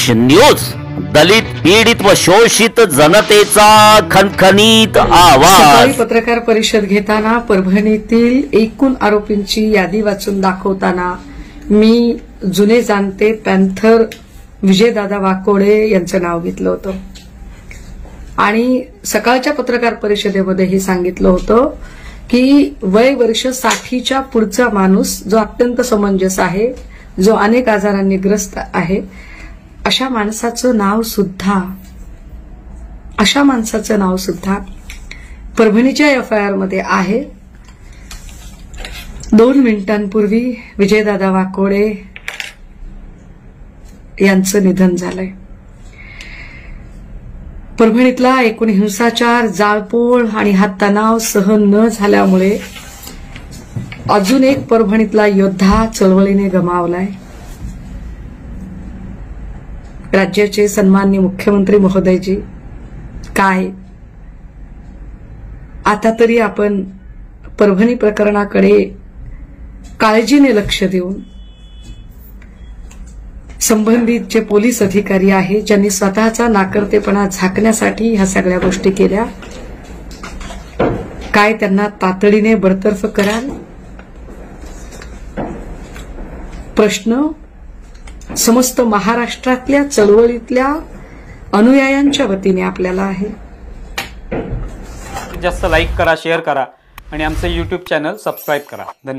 News, दलित पीडित व शोषित जनतेचा खणखणीत आवाज। पत्रकार परिषद घेताना परभणीतील एकूण आरोपींची यादी वाचून दाखवताना मी जुने जाणते पॅन्थर विजयदादा वाकोडे यांचं नाव घेतलं होतं आणि सकाळच्या पत्रकार परिषदेमध्ये हे सांगितलं होतं की वय वर्ष 60च्या पुढचा माणूस जो अत्यंत समंजस आहे, जो अनेक आजारांनी ग्रस्त आहे, अशा माणसाचं नाव सुद्धा परभणीच्या एफआयआर मध्ये आहे। 2 मिनिटांपूर्वी विजयदादा वाकोडे यांचं निधन झालंय। परभणीतला एकूण हिंसाचार, जाळपोळ आणि हा तणाव सहन न झाल्यामुळे अजून एक परभणीतला योद्धा चळवळीने गमावलाय। राज्याचे सन्माननीय मुख्यमंत्री महोदयजी, काय आता तरी आपण परभणी प्रकरणाकडे काळजीने लक्ष देऊन संबंधित जे पोलीस अधिकारी आहेत ज्यांनी स्वतःचा नाकर्तेपणा झाकण्यासाठी ह्या सगळ्या गोष्टी केल्या, काय त्यांना तातडीने बडतर्फ कराल? प्रश्न समस्त महाराष्ट्रातल्या चळवळीतल्या अनुयायांच्या वतीने आपल्याला आहे। जास्त लाईक करा, शेअर करा आणि आमचे YouTube चॅनल सबस्क्राइब करा। धन्यवाद।